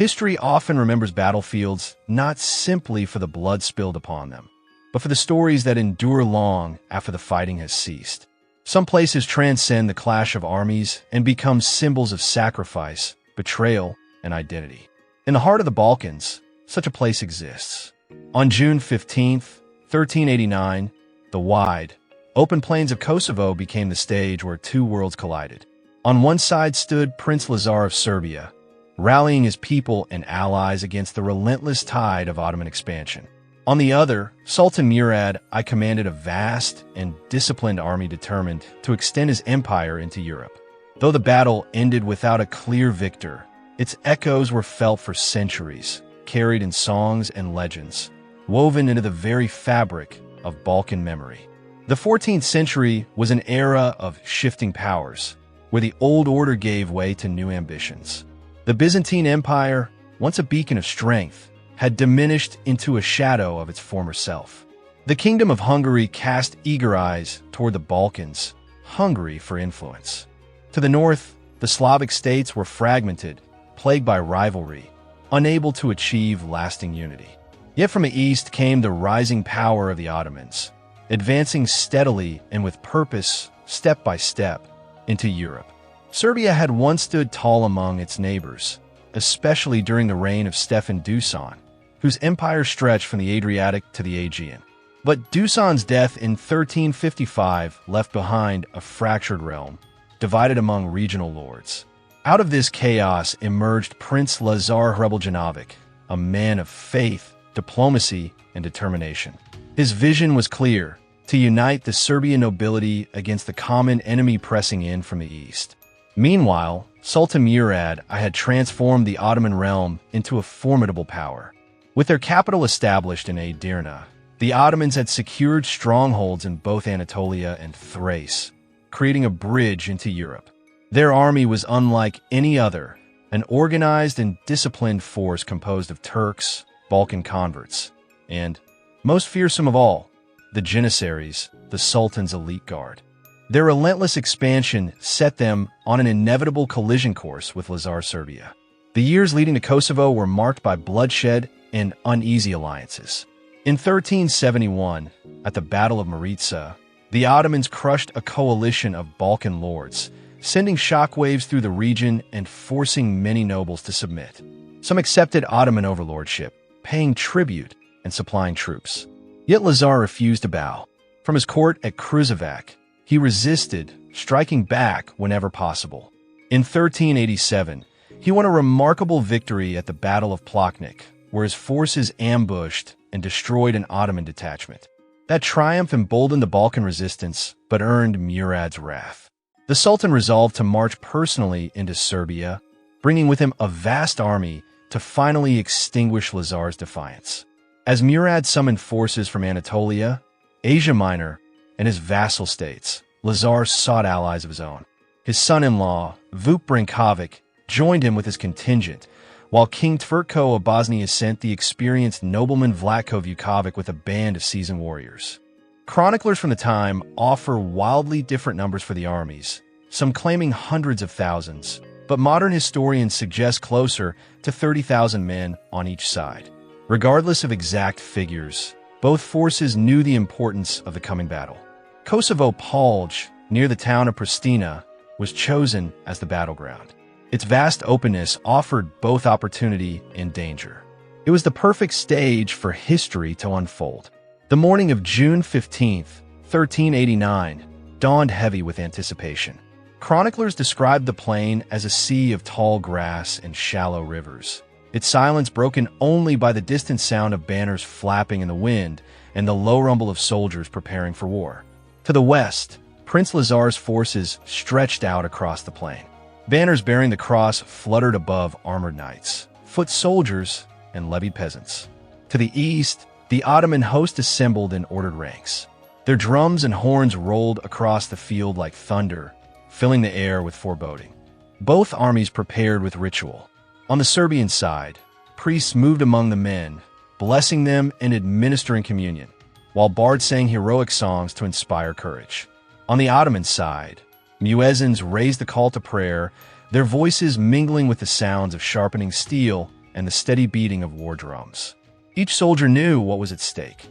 History often remembers battlefields not simply for the blood spilled upon them, but for the stories that endure long after the fighting has ceased. Some places transcend the clash of armies and become symbols of sacrifice, betrayal, and identity. In the heart of the Balkans, such a place exists. On June 15, 1389, the wide, open plains of Kosovo became the stage where two worlds collided. On one side stood Prince Lazar of Serbia, rallying his people and allies against the relentless tide of Ottoman expansion. On the other, Sultan Murad I commanded a vast and disciplined army determined to extend his empire into Europe. Though the battle ended without a clear victor, its echoes were felt for centuries, carried in songs and legends, woven into the very fabric of Balkan memory. The 14th century was an era of shifting powers, where the old order gave way to new ambitions. The Byzantine Empire, once a beacon of strength, had diminished into a shadow of its former self. The Kingdom of Hungary cast eager eyes toward the Balkans, hungry for influence. To the north, the Slavic states were fragmented, plagued by rivalry, unable to achieve lasting unity. Yet from the east came the rising power of the Ottomans, advancing steadily and with purpose, step by step, into Europe. Serbia had once stood tall among its neighbors, especially during the reign of Stefan Dusan, whose empire stretched from the Adriatic to the Aegean. But Dusan's death in 1355 left behind a fractured realm, divided among regional lords. Out of this chaos emerged Prince Lazar Hrebljanovic, a man of faith, diplomacy, and determination. His vision was clear: to unite the Serbian nobility against the common enemy pressing in from the east. Meanwhile, Sultan Murad I had transformed the Ottoman realm into a formidable power. With their capital established in Edirne, the Ottomans had secured strongholds in both Anatolia and Thrace, creating a bridge into Europe. Their army was unlike any other, an organized and disciplined force composed of Turks, Balkan converts, and, most fearsome of all, the Janissaries, the Sultan's elite guard. Their relentless expansion set them on an inevitable collision course with Lazar Serbia. The years leading to Kosovo were marked by bloodshed and uneasy alliances. In 1371, at the Battle of Maritsa, the Ottomans crushed a coalition of Balkan lords, sending shockwaves through the region and forcing many nobles to submit. Some accepted Ottoman overlordship, paying tribute and supplying troops. Yet Lazar refused to bow. From his court at Kruševac, he resisted, striking back whenever possible. In 1387, he won a remarkable victory at the Battle of Pločnik, where his forces ambushed and destroyed an Ottoman detachment. That triumph emboldened the Balkan resistance, but earned Murad's wrath. The Sultan resolved to march personally into Serbia, bringing with him a vast army to finally extinguish Lazar's defiance. As Murad summoned forces from Anatolia, Asia Minor, and his vassal states, Lazar sought allies of his own. His son-in-law, Vuk Brankovic, joined him with his contingent, while King Tvrtko of Bosnia sent the experienced nobleman Vlatko Vukovic with a band of seasoned warriors. Chroniclers from the time offer wildly different numbers for the armies, some claiming hundreds of thousands, but modern historians suggest closer to 30,000 men on each side. Regardless of exact figures, both forces knew the importance of the coming battle. Kosovo Polj, near the town of Pristina, was chosen as the battleground. Its vast openness offered both opportunity and danger. It was the perfect stage for history to unfold. The morning of June 15, 1389, dawned heavy with anticipation. Chroniclers described the plain as a sea of tall grass and shallow rivers, its silence broken only by the distant sound of banners flapping in the wind and the low rumble of soldiers preparing for war. To the west, Prince Lazar's forces stretched out across the plain. Banners bearing the cross fluttered above armored knights, foot soldiers, and levied peasants. To the east, the Ottoman host assembled in ordered ranks. Their drums and horns rolled across the field like thunder, filling the air with foreboding. Both armies prepared with ritual. On the Serbian side, priests moved among the men, blessing them and administering communion, while bards sang heroic songs to inspire courage. On the Ottoman side, muezzins raised the call to prayer, their voices mingling with the sounds of sharpening steel and the steady beating of war drums. Each soldier knew what was at stake.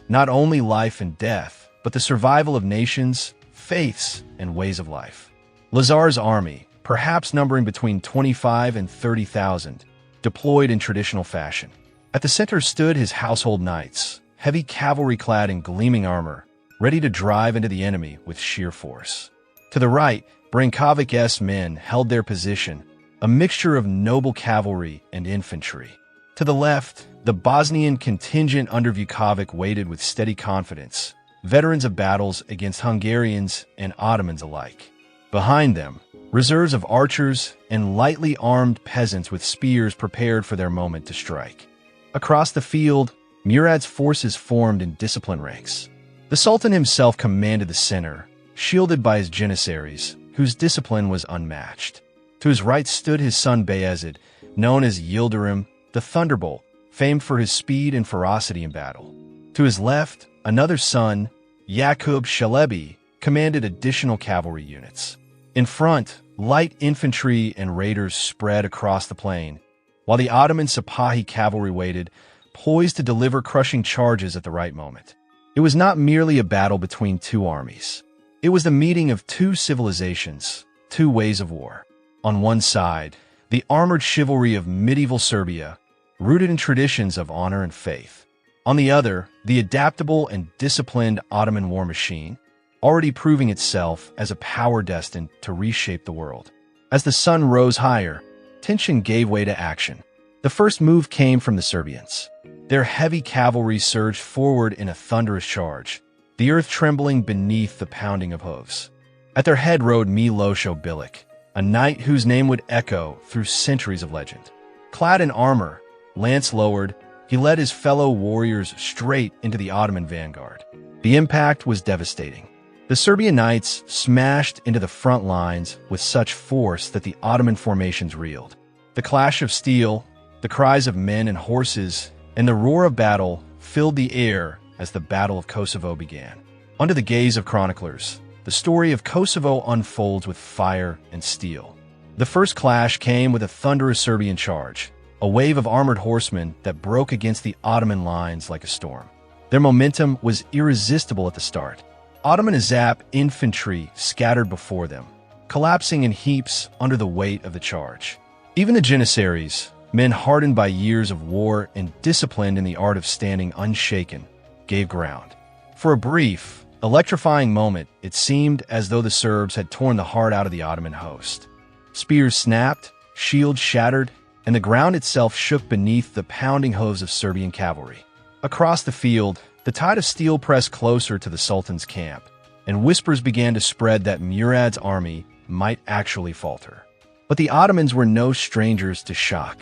Not only life and death, but the survival of nations, faiths, and ways of life. Lazar's army, perhaps numbering between 25 and 30,000, deployed in traditional fashion. At the center stood his household knights, heavy cavalry clad in gleaming armor, ready to drive into the enemy with sheer force. To the right, Brankovic's men held their position, a mixture of noble cavalry and infantry. To the left, the Bosnian contingent under Vukovic waited with steady confidence, veterans of battles against Hungarians and Ottomans alike. Behind them, reserves of archers and lightly armed peasants with spears prepared for their moment to strike. Across the field, Murad's forces formed in disciplined ranks. The Sultan himself commanded the center, shielded by his janissaries, whose discipline was unmatched. To his right stood his son Bayezid, known as Yildirim, the Thunderbolt, famed for his speed and ferocity in battle. To his left, another son, Yakub Shalebi, commanded additional cavalry units. In front, light infantry and raiders spread across the plain, while the Ottoman Sipahi cavalry waited, poised to deliver crushing charges at the right moment. It was not merely a battle between two armies. It was the meeting of two civilizations, two ways of war. On one side, the armored chivalry of medieval Serbia, rooted in traditions of honor and faith. On the other, the adaptable and disciplined Ottoman war machine, already proving itself as a power destined to reshape the world. As the sun rose higher, tension gave way to action. The first move came from the Serbians. Their heavy cavalry surged forward in a thunderous charge, the earth trembling beneath the pounding of hooves. At their head rode Milošo Bilić, a knight whose name would echo through centuries of legend. Clad in armor, lance lowered, he led his fellow warriors straight into the Ottoman vanguard. The impact was devastating. The Serbian knights smashed into the front lines with such force that the Ottoman formations reeled. The clash of steel, the cries of men and horses, and the roar of battle filled the air as the Battle of Kosovo began. Under the gaze of chroniclers, the story of Kosovo unfolds with fire and steel. The first clash came with a thunderous Serbian charge, a wave of armored horsemen that broke against the Ottoman lines like a storm. Their momentum was irresistible at the start. Ottoman Azap infantry scattered before them, collapsing in heaps under the weight of the charge. Even the janissaries, men hardened by years of war and disciplined in the art of standing unshaken, gave ground. For a brief, electrifying moment, it seemed as though the Serbs had torn the heart out of the Ottoman host. Spears snapped, shields shattered, and the ground itself shook beneath the pounding hooves of Serbian cavalry. Across the field, the tide of steel pressed closer to the Sultan's camp, and whispers began to spread that Murad's army might actually falter. But the Ottomans were no strangers to shock.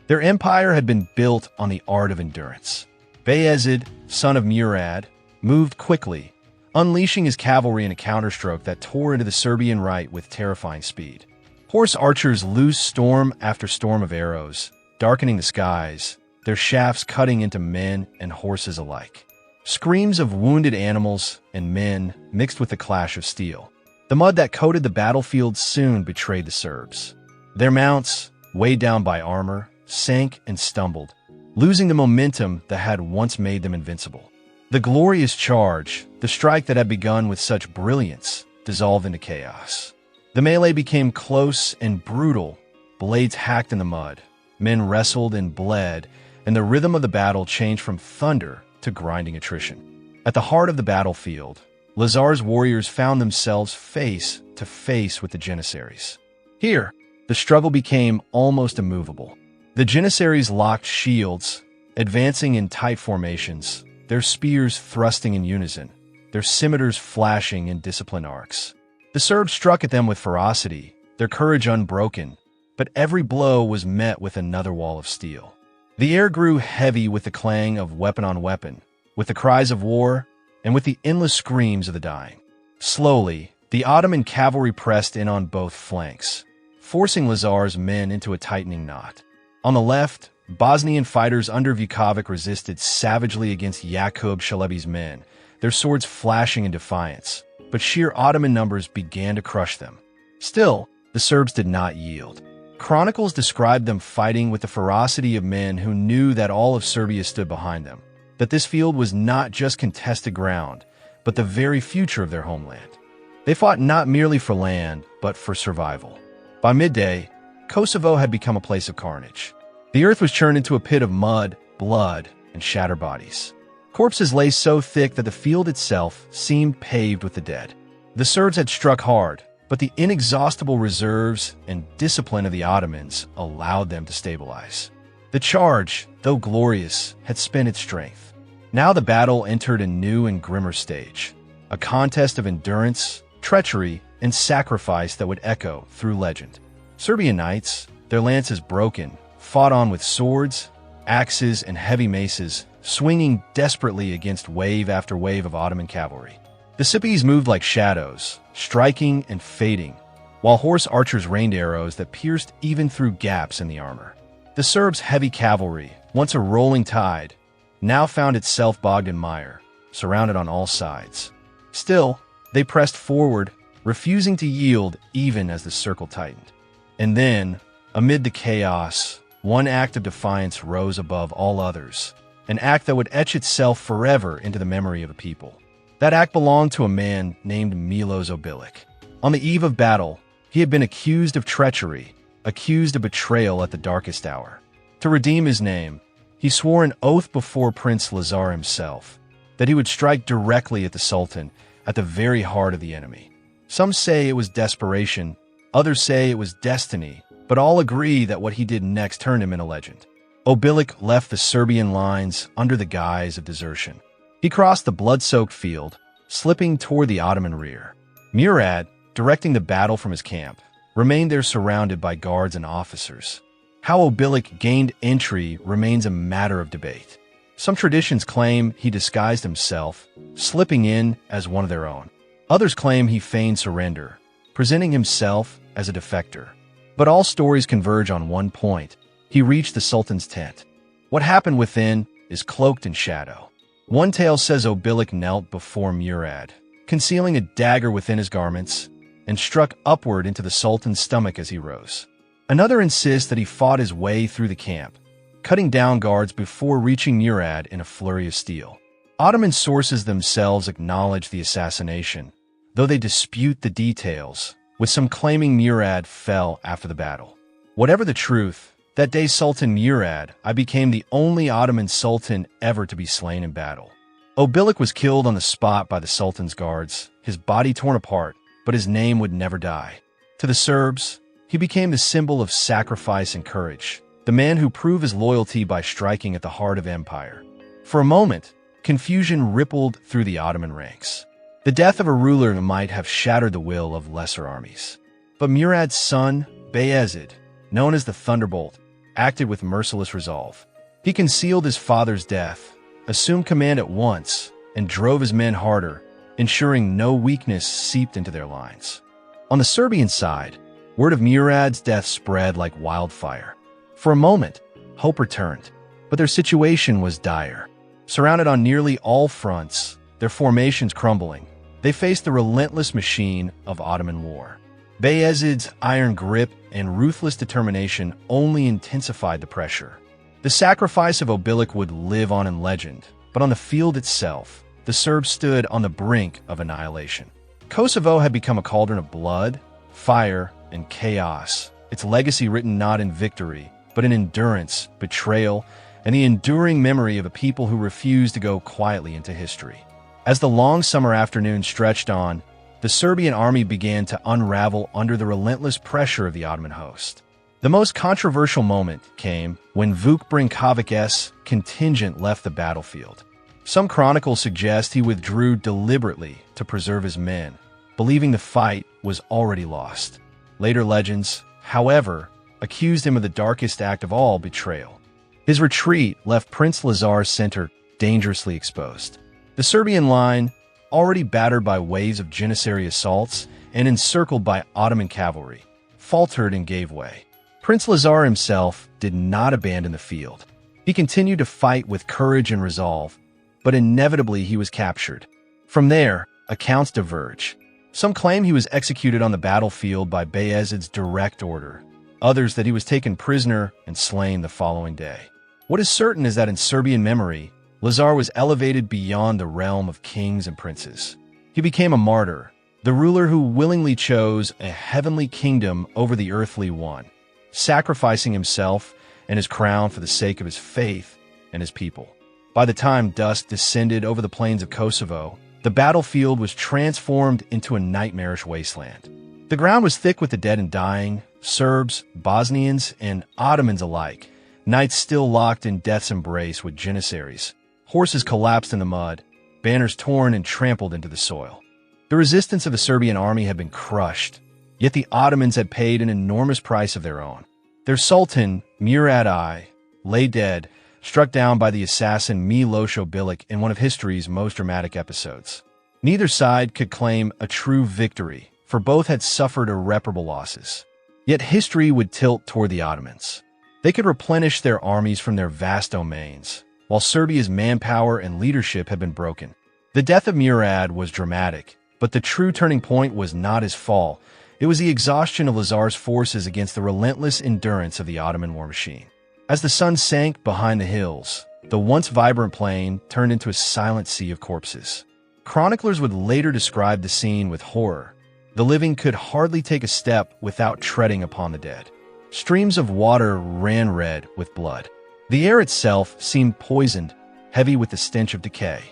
Their empire had been built on the art of endurance. Bayezid, son of Murad, moved quickly, unleashing his cavalry in a counterstroke that tore into the Serbian right with terrifying speed. Horse archers loosed storm after storm of arrows, darkening the skies, their shafts cutting into men and horses alike. Screams of wounded animals and men mixed with the clash of steel. The mud that coated the battlefield soon betrayed the Serbs. Their mounts, weighed down by armor, sank and stumbled, losing the momentum that had once made them invincible. The glorious charge, the strike that had begun with such brilliance, dissolved into chaos. The melee became close and brutal, blades hacked in the mud, men wrestled and bled, and the rhythm of the battle changed from thunder to grinding attrition. At the heart of the battlefield, Lazar's warriors found themselves face to face with the janissaries. Here, the struggle became almost immovable. The janissaries locked shields, advancing in tight formations, their spears thrusting in unison, their scimitars flashing in disciplined arcs. The Serbs struck at them with ferocity, their courage unbroken, but every blow was met with another wall of steel. The air grew heavy with the clang of weapon on weapon, with the cries of war, and with the endless screams of the dying. Slowly, the Ottoman cavalry pressed in on both flanks, forcing Lazar's men into a tightening knot. On the left, Bosnian fighters under Vukovic resisted savagely against Yakub Shalebi's men, their swords flashing in defiance, but sheer Ottoman numbers began to crush them. Still, the Serbs did not yield. Chronicles describe them fighting with the ferocity of men who knew that all of Serbia stood behind them, that this field was not just contested ground, but the very future of their homeland. They fought not merely for land, but for survival. By midday, Kosovo had become a place of carnage. The earth was churned into a pit of mud, blood, and shattered bodies. Corpses lay so thick that the field itself seemed paved with the dead. The Serbs had struck hard, but the inexhaustible reserves and discipline of the Ottomans allowed them to stabilize. The charge, though glorious, had spent its strength. Now the battle entered a new and grimmer stage, a contest of endurance, treachery, and sacrifice that would echo through legend. Serbian knights, their lances broken, fought on with swords, axes, and heavy maces, swinging desperately against wave after wave of Ottoman cavalry. The Sippies moved like shadows, striking and fading, while horse archers rained arrows that pierced even through gaps in the armor. The Serbs' heavy cavalry, once a rolling tide, now found itself bogged in mire, surrounded on all sides. Still, they pressed forward, refusing to yield even as the circle tightened. And then, amid the chaos, one act of defiance rose above all others, an act that would etch itself forever into the memory of a people. That act belonged to a man named Milos Obilic. On the eve of battle, he had been accused of treachery, accused of betrayal at the darkest hour. To redeem his name, he swore an oath before Prince Lazar himself that he would strike directly at the Sultan, at the very heart of the enemy. Some say it was desperation, others say it was destiny, but all agree that what he did next turned him into legend. Obilic left the Serbian lines under the guise of desertion. He crossed the blood-soaked field, slipping toward the Ottoman rear. Murad, directing the battle from his camp, remained there surrounded by guards and officers. How Obilic gained entry remains a matter of debate. Some traditions claim he disguised himself, slipping in as one of their own. Others claim he feigned surrender, presenting himself as a defector. But all stories converge on one point. He reached the Sultan's tent. What happened within is cloaked in shadow. One tale says Obilic knelt before Murad, concealing a dagger within his garments, and struck upward into the Sultan's stomach as he rose. Another insists that he fought his way through the camp, cutting down guards before reaching Murad in a flurry of steel. Ottoman sources themselves acknowledge the assassination, though they dispute the details, with some claiming Murad fell after the battle. Whatever the truth, that day Sultan Murad I became the only Ottoman sultan ever to be slain in battle. Obilic was killed on the spot by the Sultan's guards, his body torn apart, but his name would never die. To the Serbs, he became the symbol of sacrifice and courage, the man who proved his loyalty by striking at the heart of empire. For a moment, confusion rippled through the Ottoman ranks. The death of a ruler might have shattered the will of lesser armies. But Murad's son, Bayezid, known as the Thunderbolt, acted with merciless resolve. He concealed his father's death, assumed command at once, and drove his men harder, ensuring no weakness seeped into their lines. On the Serbian side, word of Murad's death spread like wildfire. For a moment, hope returned, but their situation was dire. Surrounded on nearly all fronts, their formations crumbling, they faced the relentless machine of Ottoman war. Bayezid's iron grip and ruthless determination only intensified the pressure. The sacrifice of Obilic would live on in legend, but on the field itself, the Serbs stood on the brink of annihilation. Kosovo had become a cauldron of blood, fire, and chaos, its legacy written not in victory, but in endurance, betrayal, and the enduring memory of a people who refused to go quietly into history. As the long summer afternoon stretched on, the Serbian army began to unravel under the relentless pressure of the Ottoman host. The most controversial moment came when Vuk Brankovic's contingent left the battlefield. Some chronicles suggest he withdrew deliberately to preserve his men, believing the fight was already lost. Later legends, however, accused him of the darkest act of all, betrayal. His retreat left Prince Lazar's center dangerously exposed. The Serbian line, already battered by waves of Janissary assaults and encircled by Ottoman cavalry, faltered and gave way. Prince Lazar himself did not abandon the field. He continued to fight with courage and resolve, but inevitably he was captured. From there, accounts diverge. Some claim he was executed on the battlefield by Bayezid's direct order. others that he was taken prisoner and slain the following day. What is certain is that in Serbian memory, Lazar was elevated beyond the realm of kings and princes. He became a martyr, the ruler who willingly chose a heavenly kingdom over the earthly one, sacrificing himself and his crown for the sake of his faith and his people. By the time dusk descended over the plains of Kosovo, the battlefield was transformed into a nightmarish wasteland. The ground was thick with the dead and dying, Serbs, Bosnians, and Ottomans alike, knights still locked in death's embrace with janissaries. Horses collapsed in the mud, banners torn and trampled into the soil. The resistance of the Serbian army had been crushed, yet the Ottomans had paid an enormous price of their own. Their Sultan, Murad I, lay dead, struck down by the assassin Miloš Obilić in one of history's most dramatic episodes. Neither side could claim a true victory, for both had suffered irreparable losses. Yet history would tilt toward the Ottomans. They could replenish their armies from their vast domains, while Serbia's manpower and leadership had been broken. The death of Murad was dramatic, but the true turning point was not his fall. It was the exhaustion of Lazar's forces against the relentless endurance of the Ottoman war machine. As the sun sank behind the hills, the once vibrant plain turned into a silent sea of corpses. Chroniclers would later describe the scene with horror. The living could hardly take a step without treading upon the dead. Streams of water ran red with blood. The air itself seemed poisoned, heavy with the stench of decay.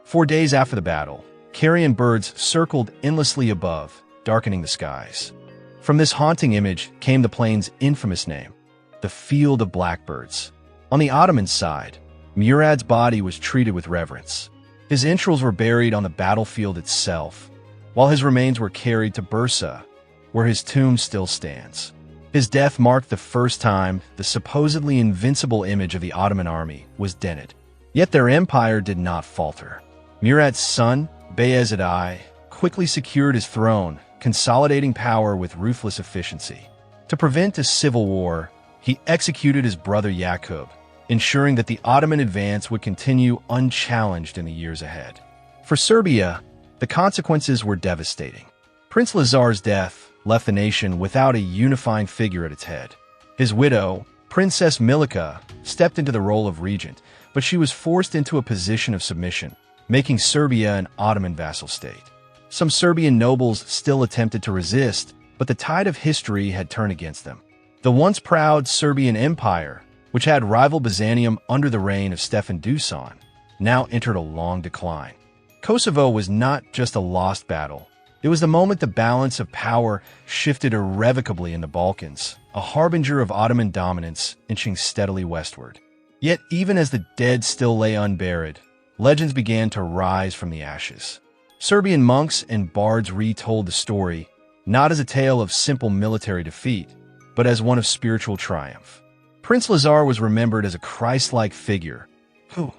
4 days after the battle, carrion birds circled endlessly above, darkening the skies. From this haunting image came the plain's infamous name, the Field of Blackbirds. On the Ottoman side, Murad's body was treated with reverence. His entrails were buried on the battlefield itself, while his remains were carried to Bursa, where his tomb still stands. His death marked the first time the supposedly invincible image of the Ottoman army was dented. Yet their empire did not falter. Murad's son, Bayezid I, quickly secured his throne, consolidating power with ruthless efficiency. To prevent a civil war, he executed his brother Yakub, ensuring that the Ottoman advance would continue unchallenged in the years ahead. For Serbia, the consequences were devastating. Prince Lazar's death left the nation without a unifying figure at its head. His widow, Princess Milica, stepped into the role of regent, but she was forced into a position of submission, making Serbia an Ottoman vassal state. Some Serbian nobles still attempted to resist, but the tide of history had turned against them. The once proud Serbian Empire, which had rivaled Byzantium under the reign of Stefan Dusan, now entered a long decline. Kosovo was not just a lost battle. It was the moment the balance of power shifted irrevocably in the Balkans, a harbinger of Ottoman dominance inching steadily westward. Yet even as the dead still lay unburied, legends began to rise from the ashes. Serbian monks and bards retold the story, not as a tale of simple military defeat, but as one of spiritual triumph. Prince Lazar was remembered as a Christ-like figure who,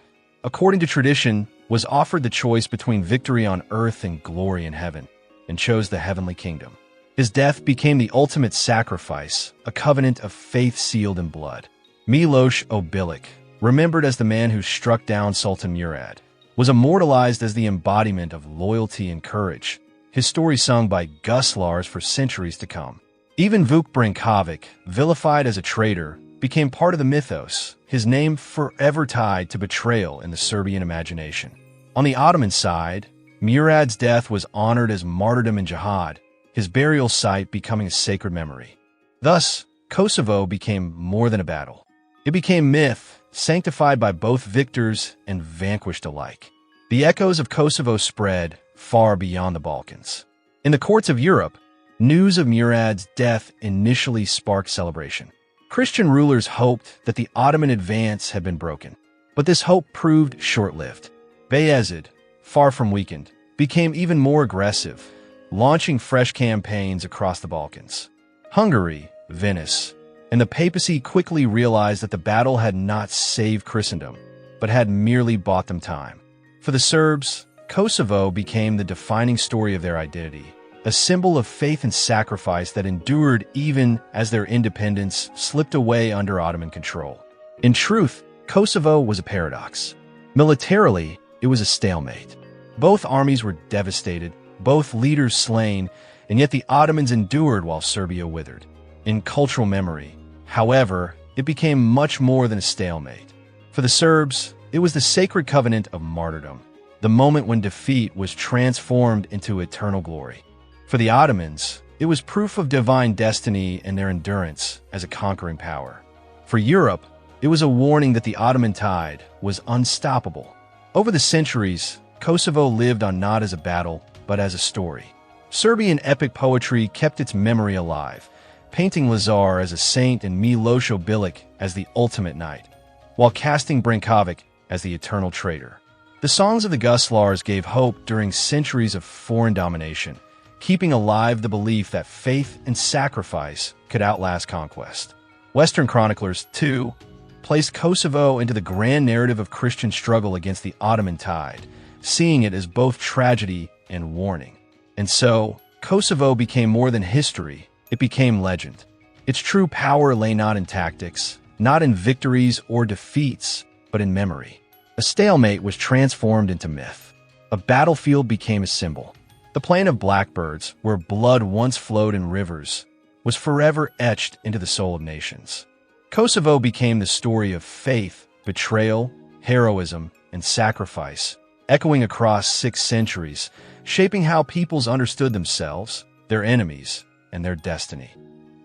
according to tradition, was offered the choice between victory on earth and glory in heaven, and chose the heavenly kingdom. His death became the ultimate sacrifice, a covenant of faith sealed in blood. Miloš Obilić, remembered as the man who struck down Sultan Murad, was immortalized as the embodiment of loyalty and courage, his story sung by guslars for centuries to come. Even Vuk Brankovic, vilified as a traitor, became part of the mythos, his name forever tied to betrayal in the Serbian imagination. On the Ottoman side, Murad's death was honored as martyrdom and jihad, his burial site becoming a sacred memory. Thus, Kosovo became more than a battle. It became myth, sanctified by both victors and vanquished alike. The echoes of Kosovo spread far beyond the Balkans. In the courts of Europe, news of Murad's death initially sparked celebration. Christian rulers hoped that the Ottoman advance had been broken, but this hope proved short-lived. Bayezid, far from weakened, became even more aggressive, launching fresh campaigns across the Balkans. Hungary, Venice, and the papacy quickly realized that the battle had not saved Christendom, but had merely bought them time. For the Serbs, Kosovo became the defining story of their identity, a symbol of faith and sacrifice that endured even as their independence slipped away under Ottoman control. In truth, Kosovo was a paradox. Militarily, it was a stalemate. Both armies were devastated, both leaders slain, and yet the Ottomans endured while Serbia withered. in cultural memory. However, it became much more than a stalemate. For the Serbs, it was the sacred covenant of martyrdom, the moment when defeat was transformed into eternal glory. For the Ottomans, it was proof of divine destiny and their endurance as a conquering power. For Europe, it was a warning that the Ottoman tide was unstoppable. Over the centuries, Kosovo lived on not as a battle, but as a story. Serbian epic poetry kept its memory alive, painting Lazar as a saint and Miloš Bilic as the ultimate knight, while casting Brankovic as the eternal traitor. The songs of the Guslars gave hope during centuries of foreign domination, keeping alive the belief that faith and sacrifice could outlast conquest. Western chroniclers, too, placed Kosovo into the grand narrative of Christian struggle against the Ottoman tide, seeing it as both tragedy and warning. And so, Kosovo became more than history, it became legend. Its true power lay not in tactics, not in victories or defeats, but in memory. A stalemate was transformed into myth. A battlefield became a symbol. The plain of blackbirds, where blood once flowed in rivers, was forever etched into the soul of nations. Kosovo became the story of faith, betrayal, heroism, and sacrifice, echoing across 6 centuries, shaping how peoples understood themselves, their enemies, and their destiny.